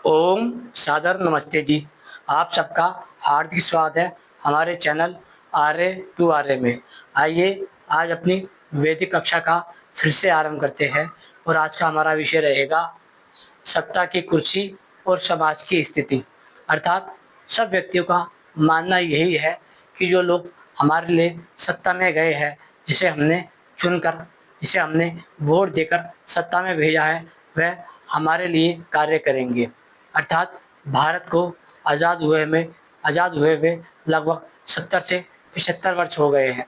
ओम सादर नमस्ते जी। आप सबका हार्दिक स्वागत है हमारे चैनल आर्य टू आर्य में। आइए आज अपनी वैदिक कक्षा का फिर से आरंभ करते हैं और आज का हमारा विषय रहेगा सत्ता की कुर्सी और समाज की स्थिति। अर्थात सब व्यक्तियों का मानना यही है कि जो लोग हमारे लिए सत्ता में गए हैं, जिसे हमने चुनकर, जिसे हमने वोट देकर सत्ता में भेजा है, वह हमारे लिए कार्य करेंगे। अर्थात भारत को आज़ाद हुए हुए लगभग 70 से 75 वर्ष हो गए हैं।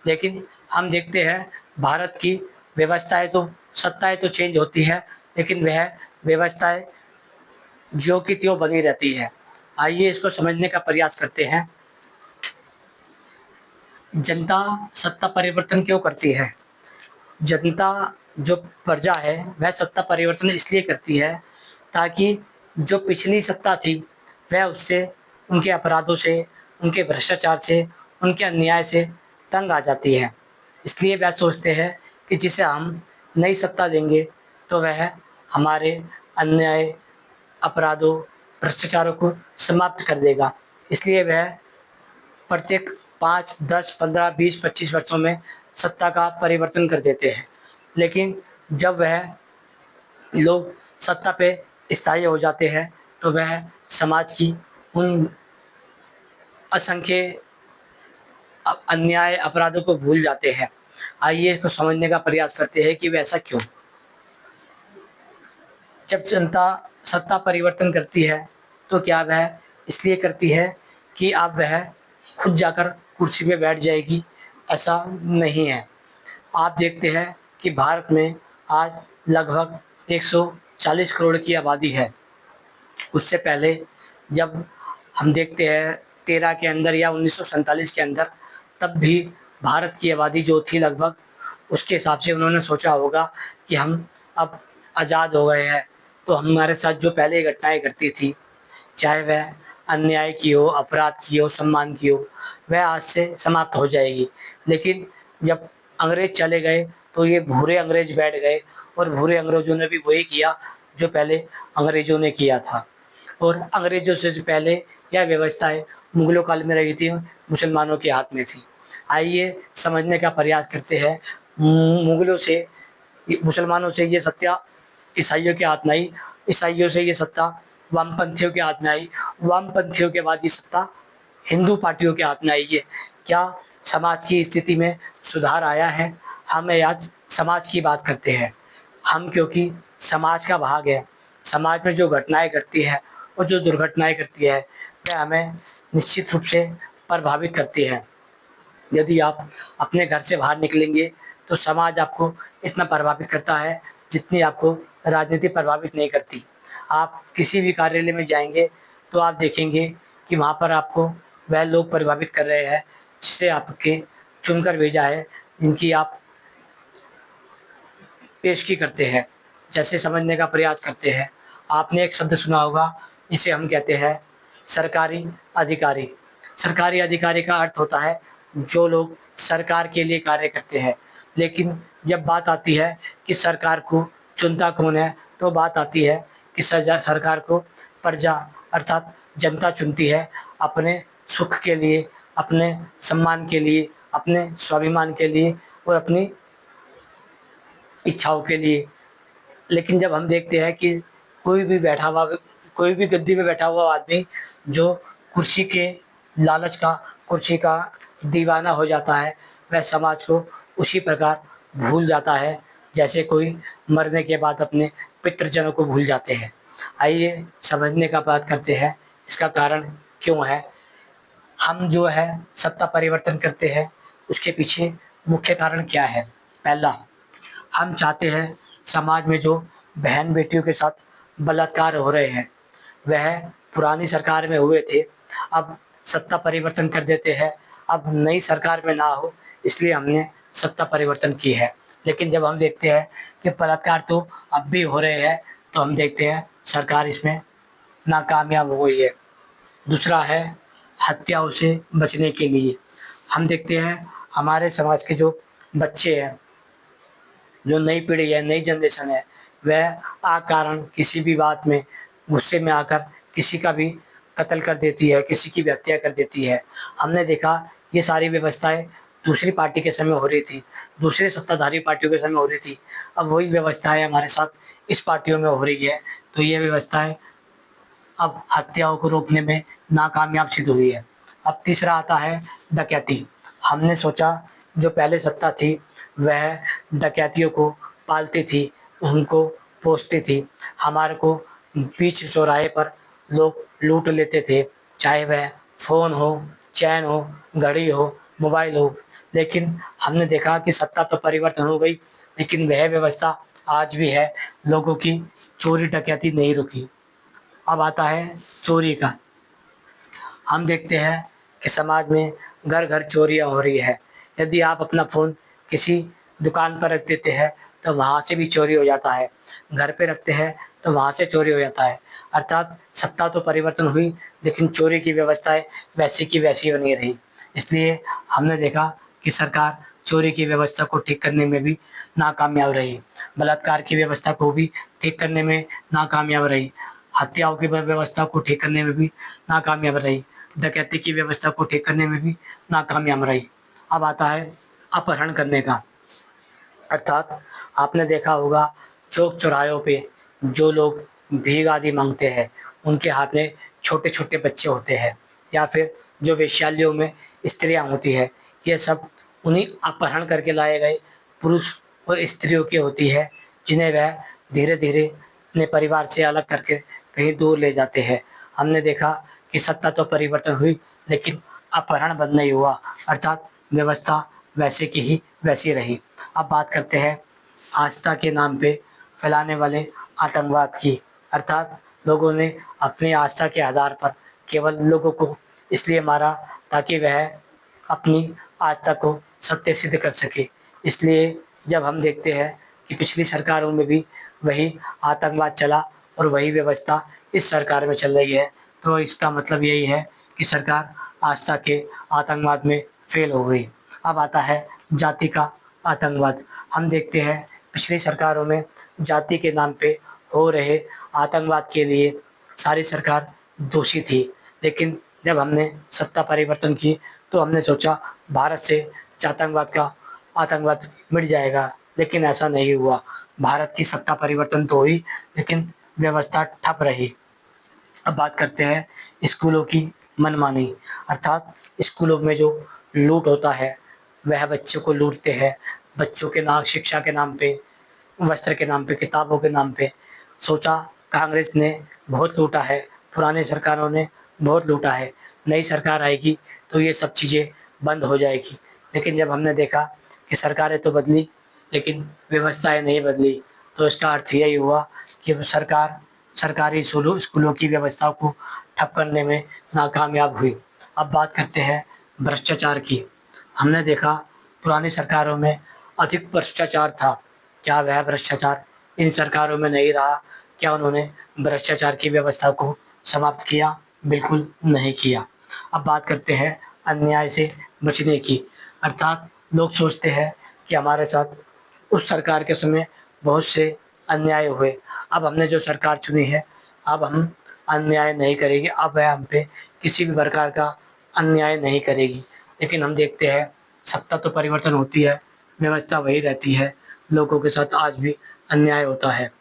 लेकिन हम देखते हैं भारत की व्यवस्थाएं तो सत्ताएं तो चेंज होती है, लेकिन वह व्यवस्थाएं ज्यों की त्यों बनी रहती है। आइए इसको समझने का प्रयास करते हैं। जनता सत्ता परिवर्तन क्यों करती है? जनता, जो प्रजा है, वह सत्ता परिवर्तन इसलिए करती है ताकि जो पिछली सत्ता थी वह उससे, उनके अपराधों से, उनके भ्रष्टाचार से, उनके अन्याय से तंग आ जाती है। इसलिए वह सोचते हैं कि जिसे हम नई सत्ता देंगे तो वह हमारे अन्याय, अपराधों, भ्रष्टाचारों को समाप्त कर देगा। इसलिए वह प्रत्येक 5, 10, 15, 20, 25 वर्षों में सत्ता का परिवर्तन कर देते हैं। लेकिन जब वह लोग सत्ता पे स्थायी हो जाते हैं तो वह समाज की उन असंख्य अन्याय, अपराधों को भूल जाते हैं। आइए इसको समझने का प्रयास करते हैं कि वह ऐसा क्यों? जब जनता सत्ता परिवर्तन करती है तो क्या वह इसलिए करती है कि अब वह खुद जाकर कुर्सी पे बैठ जाएगी? ऐसा नहीं है। आप देखते हैं कि भारत में आज लगभग 140 करोड़ की आबादी है। उससे पहले जब हम देखते हैं 13 के अंदर या 1947 के अंदर, तब भी भारत की आबादी जो थी लगभग, उसके हिसाब से उन्होंने सोचा होगा कि हम अब आज़ाद हो गए हैं, तो हमारे साथ जो पहले घटनाएं घटती थी, चाहे वह अन्याय की हो, अपराध की हो, सम्मान की हो, वह आज से समाप्त हो जाएगी। लेकिन जब अंग्रेज चले गए तो ये भूरे अंग्रेज बैठ गए और भूरे अंग्रेजों ने भी वही किया जो पहले अंग्रेजों ने किया था। और अंग्रेजों से पहले यह व्यवस्थाएं मुगलों काल में रही थी, मुसलमानों के हाथ में थी। आइए समझने का प्रयास करते हैं। मुगलों से, मुसलमानों से ये सत्ता ईसाइयों के हाथ में आई, ईसाइयों से ये सत्ता वामपंथियों के हाथ में आई, वामपंथियों के बाद ये सत्ता हिंदू पार्टियों के हाथ में आई है। क्या समाज की स्थिति में सुधार आया है? हमें आज समाज की बात करते हैं हम, क्योंकि समाज का भाग है। समाज में जो घटनाएं घटती है और जो दुर्घटनाएं घटती है, वह हमें निश्चित रूप से प्रभावित करती है। यदि आप अपने घर से बाहर निकलेंगे तो समाज आपको इतना प्रभावित करता है जितनी आपको राजनीति प्रभावित नहीं करती। आप किसी भी कार्यालय में जाएंगे तो आप देखेंगे कि वहाँ पर आपको वह लोग प्रभावित कर रहे हैं जिससे आपके चुनकर भेजा है, जिनकी आप पेशगी करते हैं। जैसे समझने का प्रयास करते हैं, आपने एक शब्द सुना होगा जिसे हम कहते हैं सरकारी अधिकारी। सरकारी अधिकारी का अर्थ होता है जो लोग सरकार के लिए कार्य करते हैं। लेकिन जब बात आती है कि सरकार को चुनता कौन है, तो बात आती है कि सरकार को प्रजा अर्थात जनता चुनती है, अपने सुख के लिए, अपने सम्मान के लिए, अपने स्वाभिमान के लिए और अपनी इच्छाओं के लिए। लेकिन जब हम देखते हैं कि कोई भी बैठा हुआ, कोई भी गद्दी पे बैठा हुआ आदमी जो कुर्सी के लालच का, कुर्सी का दीवाना हो जाता है, वह समाज को उसी प्रकार भूल जाता है जैसे कोई मरने के बाद अपने पितृजनों को भूल जाते हैं। आइए समझने का बात करते हैं इसका कारण क्यों है। हम जो है सत्ता परिवर्तन करते हैं, उसके पीछे मुख्य कारण क्या है? पहला, हम चाहते हैं समाज में जो बहन बेटियों के साथ बलात्कार हो रहे हैं वह पुरानी सरकार में हुए थे, अब सत्ता परिवर्तन कर देते हैं, अब नई सरकार में ना हो, इसलिए हमने सत्ता परिवर्तन की है। लेकिन जब हम देखते हैं कि बलात्कार तो अब भी हो रहे हैं, तो हम देखते हैं सरकार इसमें नाकामयाब हो गई है। दूसरा है हत्याओं से बचने के लिए। हम देखते हैं हमारे समाज के जो बच्चे हैं, जो नई पीढ़ी है, नई जनरेशन है, वह अकारण किसी भी बात में गुस्से में आकर किसी का भी कत्ल कर देती है, किसी की भी हत्या कर देती है। हमने देखा ये सारी व्यवस्थाएँ दूसरी पार्टी के समय हो रही थी, दूसरे सत्ताधारी पार्टियों के समय हो रही थी। अब वही व्यवस्थाएँ हमारे साथ इस पार्टियों में हो रही है, तो ये व्यवस्थाएँ अब हत्याओं को रोकने में नाकामयाब सिद्ध हुई है। अब तीसरा आता है डकैती। हमने सोचा जो पहले सत्ता थी वह डकैतियों को पालती थी, उनको पोसती थी। हमारे को बीच चौराहे पर लोग लूट लेते थे, चाहे वह फ़ोन हो, चैन हो, घड़ी हो, मोबाइल हो। लेकिन हमने देखा कि सत्ता तो परिवर्तन हो गई, लेकिन वह व्यवस्था आज भी है, लोगों की चोरी डकैती नहीं रुकी। अब आता है चोरी का। हम देखते हैं कि समाज में घर-घर चोरियाँ हो रही है। यदि आप अपना फ़ोन किसी दुकान पर रख देते हैं, तो वहाँ से भी चोरी हो जाता है। घर पे रखते हैं, तो वहाँ से चोरी हो जाता है। अर्थात सत्ता तो परिवर्तन हुई, लेकिन चोरी की व्यवस्थाएँ वैसी की वैसी बनी रही। इसलिए हमने देखा कि सरकार चोरी की व्यवस्था को ठीक करने में भी नाकामयाब रही। बलात्कार की व्यवस्था को भी ठीक करने में नाकामयाब रही। हत्याओं की व्यवस्था को ठीक करने में भी नाकामयाब रही। डकैती की व्यवस्था को ठीक करने में भी नाकामयाब रही। अब आता है अपहरण करने का। अर्थात आपने देखा होगा चौक-चौराहों पे जो लोग भीख आदि माँगते हैं, उनके हाथ में छोटे-छोटे बच्चे होते हैं, या फिर जो वेश्यालयों में स्त्रियाँ होती हैं, ये सब उन्हीं अपहरण करके लाए गए पुरुष और स्त्रियों की होती है, जिन्हें वह धीरे-धीरे अपने परिवार से अलग करके कहीं दूर ले जाते हैं। हमने देखा कि सत्ता तो परिवर्तन हुई, लेकिन अपहरण बंद नहीं हुआ, अर्थात व्यवस्था वैसे की ही वैसी रही। अब बात करते हैं आस्था के नाम पे फैलाने वाले आतंकवाद की। अर्थात लोगों ने अपनी आस्था के आधार पर केवल लोगों को इसलिए मारा ताकि वह अपनी आस्था को सत्य सिद्ध कर सके। इसलिए जब हम देखते हैं कि पिछली सरकारों में भी वही आतंकवाद चला और वही व्यवस्था इस सरकार में चल रही है, तो इसका मतलब यही है कि सरकार आस्था के आतंकवाद में फ़ेल हो गई। अब आता है जाति का आतंकवाद। हम देखते हैं पिछली सरकारों में जाति के नाम पे हो रहे आतंकवाद के लिए सारी सरकार दोषी थी। लेकिन जब हमने सत्ता परिवर्तन की, तो हमने सोचा भारत से आतंकवाद मिट जाएगा, लेकिन ऐसा नहीं हुआ। भारत की सत्ता परिवर्तन तो हुई, लेकिन व्यवस्था ठप रही। अब बात करते हैं स्कूलों की मनमानी। अर्थात स्कूलों में जो लूट होता है, वह बच्चों को लूटते हैं। बच्चों के नाम शिक्षा के नाम पे, वस्त्र के नाम पे, किताबों के नाम पे। सोचा कांग्रेस ने बहुत लूटा है, पुरानी सरकारों ने बहुत लूटा है, नई सरकार आएगी तो ये सब चीज़ें बंद हो जाएगी। लेकिन जब हमने देखा कि सरकारें तो बदली, लेकिन व्यवस्थाएँ नहीं बदली, तो इसका अर्थ यही हुआ कि सरकार सरकारी स्कूलों की व्यवस्था को ठप करने में नाकामयाब हुई। अब बात करते हैं भ्रष्टाचार की। हमने देखा पुरानी सरकारों में अधिक भ्रष्टाचार था। क्या वह भ्रष्टाचार इन सरकारों में नहीं रहा? क्या उन्होंने भ्रष्टाचार की व्यवस्था को समाप्त किया? बिल्कुल नहीं किया। अब बात करते हैं अन्याय से बचने की। अर्थात लोग सोचते हैं कि हमारे साथ उस सरकार के समय बहुत से अन्याय हुए। अब हमने जो सरकार चुनी है, अब हम अन्याय नहीं करेंगे, अब वह हम पे किसी भी प्रकार का अन्याय नहीं करेगी। लेकिन हम देखते हैं सत्ता तो परिवर्तन होती है, व्यवस्था वही रहती है, लोगों के साथ आज भी अन्याय होता है।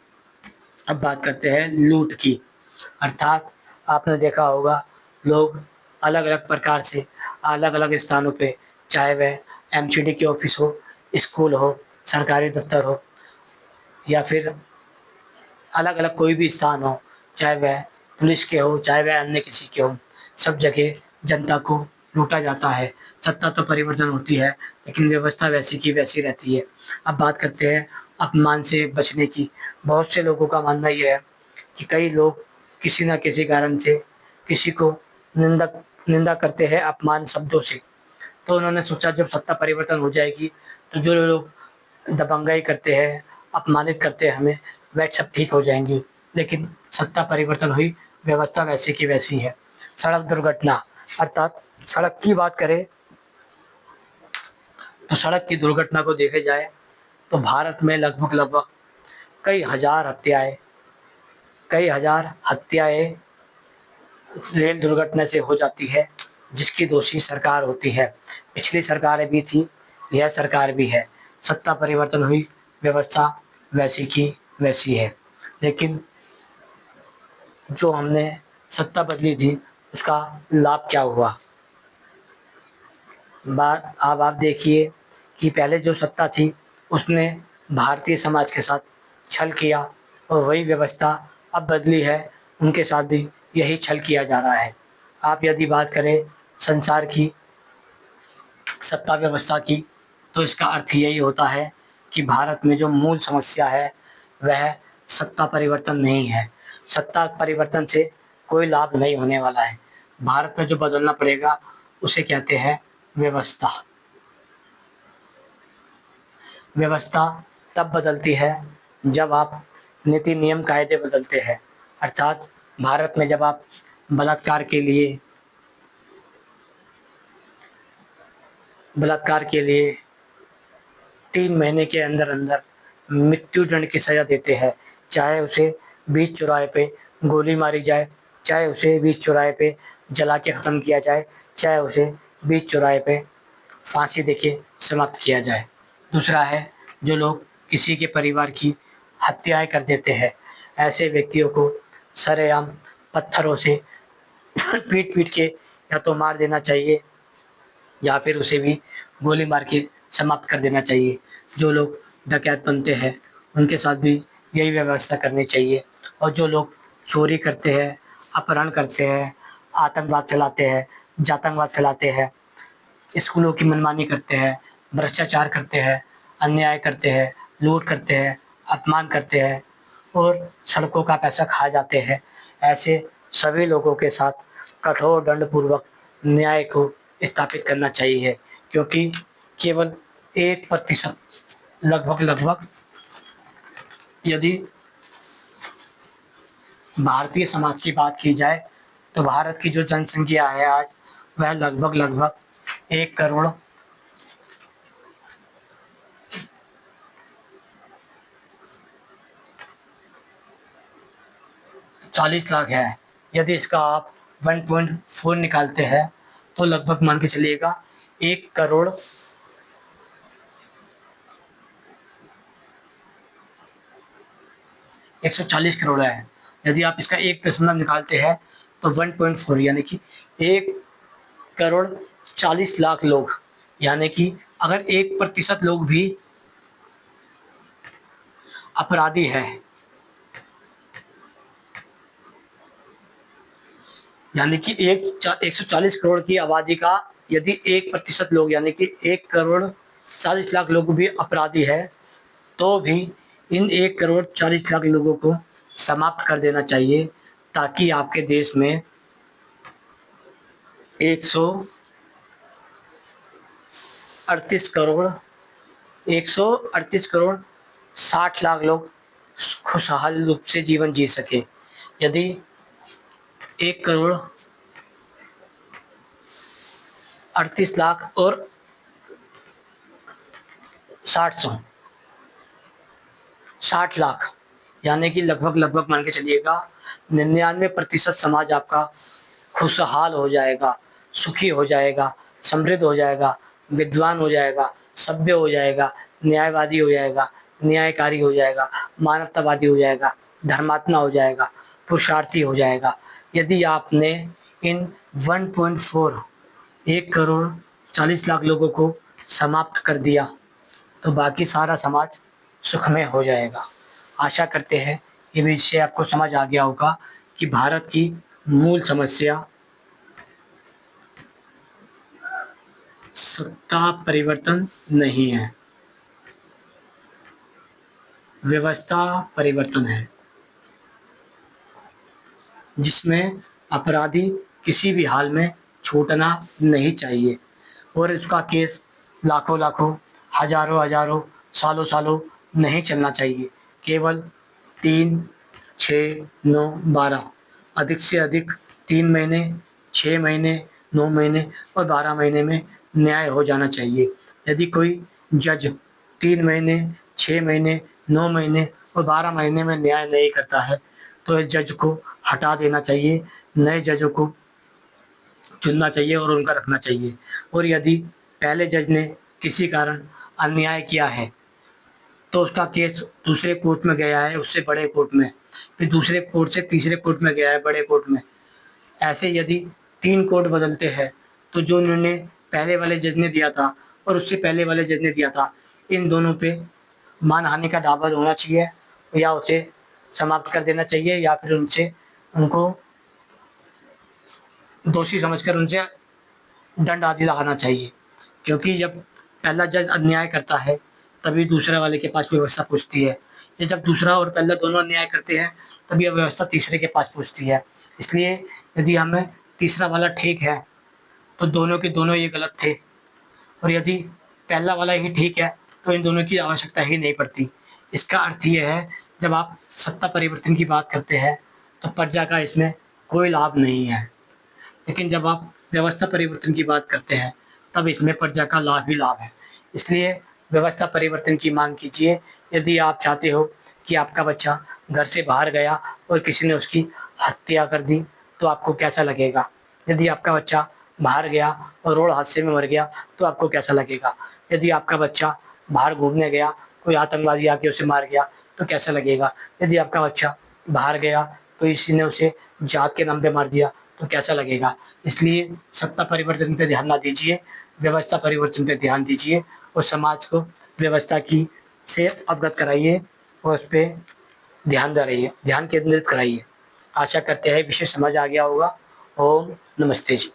अब बात करते हैं लूट की। अर्थात आपने देखा होगा लोग अलग-अलग प्रकार से अलग-अलग स्थानों पे, चाहे वह एमसीडी के ऑफ़िस हो, स्कूल हो, सरकारी दफ़्तर हो, या फिर अलग-अलग कोई भी स्थान हो, चाहे वह पुलिस के हो, चाहे वह अन्य किसी के हो, सब जगह जनता को लूटा जाता है। सत्ता तो परिवर्तन होती है, लेकिन व्यवस्था वैसी की वैसी रहती है। अब बात करते हैं अपमान से बचने की। बहुत से लोगों का मानना ये है कि कई लोग किसी न किसी कारण से किसी को निंदा करते हैं अपमान शब्दों से। तो उन्होंने सोचा जब सत्ता परिवर्तन हो जाएगी, तो जो लोग दबंगाई करते हैं, अपमानित करते हैं हमें, वह सब ठीक हो जाएँगी। लेकिन सत्ता परिवर्तन हुई, व्यवस्था वैसी की वैसी है। सड़क दुर्घटना। अर्थात सड़क की बात करें, तो सड़क की दुर्घटना को देखे जाए, तो भारत में लगभग-लगभग कई हज़ार हत्याएँ, कई हज़ार हत्याएँ रेल दुर्घटना से हो जाती है, जिसकी दोषी सरकार होती है। पिछली सरकारें भी थी, यह सरकार भी है। सत्ता परिवर्तन हुई, व्यवस्था वैसी की वैसी है। लेकिन जो हमने सत्ता बदली थी, उसका लाभ क्या हुआ? बात अब आप देखिए कि पहले जो सत्ता थी, उसने भारतीय समाज के साथ छल किया और वही व्यवस्था अब बदली है, उनके साथ भी यही छल किया जा रहा है। आप यदि बात करें संसार की सत्ता व्यवस्था की, तो इसका अर्थ यही होता है कि भारत में जो मूल समस्या है, वह सत्ता परिवर्तन नहीं है। सत्ता परिवर्तन से कोई लाभ नहीं होने वाला है। भारत में जो बदलना पड़ेगा, उसे कहते हैं व्यवस्था। व्यवस्था तब बदलती है जब आप नीति नियम कायदे बदलते हैं। अर्थात भारत में जब आप बलात्कार के लिए बलात्कार के लिए 3 महीने के अंदर-अंदर मृत्युदंड की सज़ा देते हैं, चाहे उसे बीच चौराहे पे गोली मारी जाए, चाहे उसे बीच चौराहे पे जला के ख़त्म किया जाए, चाहे उसे बीच चौराहे पे फांसी देके समाप्त किया जाए। दूसरा है, जो लोग किसी के परिवार की हत्याएँ कर देते हैं, ऐसे व्यक्तियों को सरेआम पत्थरों से पीट-पीट के या तो मार देना चाहिए या फिर उसे भी गोली मार के समाप्त कर देना चाहिए। जो लोग डकैत बनते हैं, उनके साथ भी यही व्यवस्था करनी चाहिए और जो लोग चोरी करते हैं, अपहरण करते हैं, आतंकवाद फैलाते हैं, जातंकवाद फैलाते हैं, स्कूलों की मनमानी करते हैं, भ्रष्टाचार करते हैं, अन्याय करते हैं, लूट करते हैं, अपमान करते हैं और सड़कों का पैसा खा जाते हैं, ऐसे सभी लोगों के साथ कठोर दंडपूर्वक न्याय को स्थापित करना चाहिए, क्योंकि केवल 1% लगभग-लगभग यदि भारतीय समाज की बात की जाए, तो भारत की जो जनसंख्या है आज, वह लगभग-लगभग 1 करोड़ 40 लाख है। यदि इसका आप 1.4 निकालते हैं, तो लगभग मान के चलिएगा 1 करोड़ 140 करोड़ है। यदि आप इसका 1 दशमलव निकालते हैं, तो 1.4 यानी कि 1 करोड़ 40 लाख लोग, यानी कि अगर 1% लोग भी अपराधी हैं, यानी कि 140 करोड़ की आबादी का यदि 1% लोग यानी कि 1 करोड़ 40 लाख लोग भी अपराधी है, तो भी इन 1 करोड़ 40 लाख लोगों को समाप्त कर देना चाहिए, ताकि आपके देश में 138 करोड़ 138 करोड़ 60 लाख लोग खुशहाल रूप से जीवन जी सके। यदि 1 करोड़ 38 लाख और 60 लाख, यानी कि लगभग मान के चलिएगा 99% समाज आपका खुशहाल हो जाएगा, सुखी हो जाएगा, समृद्ध हो जाएगा, विद्वान हो जाएगा, सभ्य हो जाएगा, न्यायवादी हो जाएगा, न्यायकारी हो जाएगा, मानवतावादी हो जाएगा, धर्मात्मा हो जाएगा, पुरुषार्थी हो जाएगा। यदि आपने इन 1.4 1 करोड़ 40 लाख लोगों को समाप्त कर दिया, तो बाकी सारा समाज सुखमय हो जाएगा। आशा करते हैं ये विषय आपको समझ आ गया होगा कि भारत की मूल समस्या सत्ता परिवर्तन नहीं है, व्यवस्था परिवर्तन है, जिसमें अपराधी किसी भी हाल में छूटना नहीं चाहिए और उसका केस लाखों-लाखों, हज़ारों-हज़ारों, सालों-सालों नहीं चलना चाहिए। केवल 3, 6, 9, 12 अधिक से अधिक 3 महीने, 6 महीने, 9 महीने और 12 महीने में न्याय हो जाना चाहिए। यदि कोई जज 3 महीने, 6 महीने, 9 महीने और 12 महीने में न्याय नहीं करता है, तो इस जज को हटा देना चाहिए, नए जजों को चुनना चाहिए और उनका रखना चाहिए। और यदि पहले जज ने किसी कारण अन्याय किया है तो उसका केस दूसरे कोर्ट में गया है, उससे बड़े कोर्ट में, फिर दूसरे कोर्ट से तीसरे कोर्ट में गया है, बड़े कोर्ट में। ऐसे यदि 3 कोर्ट बदलते हैं तो जो निर्णय पहले वाले जज ने दिया था और उससे पहले वाले जज ने दिया था, इन दोनों पे मानहानि का दावा होना चाहिए या उसे समाप्त कर देना चाहिए या फिर उनसे उनको दोषी समझकर उनसे दंड आदि लगाना चाहिए। क्योंकि जब पहला जज अन्याय करता है तभी दूसरे वाले के पास व्यवस्था पहुँचती है। ये जब दूसरा और पहला दोनों अन्याय करते हैं तभी यह व्यवस्था तीसरे के पास पहुँचती है। इसलिए यदि हमें तीसरा वाला ठीक है तो दोनों के दोनों ये गलत थे, और यदि पहला वाला ही ठीक है तो इन दोनों की आवश्यकता ही नहीं पड़ती। इसका अर्थ ये है, जब आप सत्ता परिवर्तन की बात करते हैं तो प्रजा का इसमें कोई लाभ नहीं है, लेकिन जब आप व्यवस्था परिवर्तन की बात करते हैं तब इसमें प्रजा का लाभ ही लाभ है। इसलिए व्यवस्था परिवर्तन की मांग कीजिए। यदि आप चाहते हो कि आपका बच्चा घर से बाहर गया और किसी ने उसकी हत्या कर दी तो आपको कैसा लगेगा? यदि आपका बच्चा बाहर गया और रोड हादसे में मर गया तो आपको कैसा लगेगा? यदि आपका बच्चा बाहर घूमने गया, कोई आतंकवादी आके उसे मार गया तो कैसा लगेगा? यदि आपका बच्चा बाहर गया तो किसी ने उसे जात के नाम पे मार दिया तो कैसा लगेगा? इसलिए सत्ता परिवर्तन पे ध्यान ना दीजिए, व्यवस्था परिवर्तन पे ध्यान दीजिए और समाज को व्यवस्था की से अवगत कराइए और उस पे ध्यान केंद्रित कराइए। आशा करते हैं विषय समझ आ गया होगा। ओम नमस्ते जी।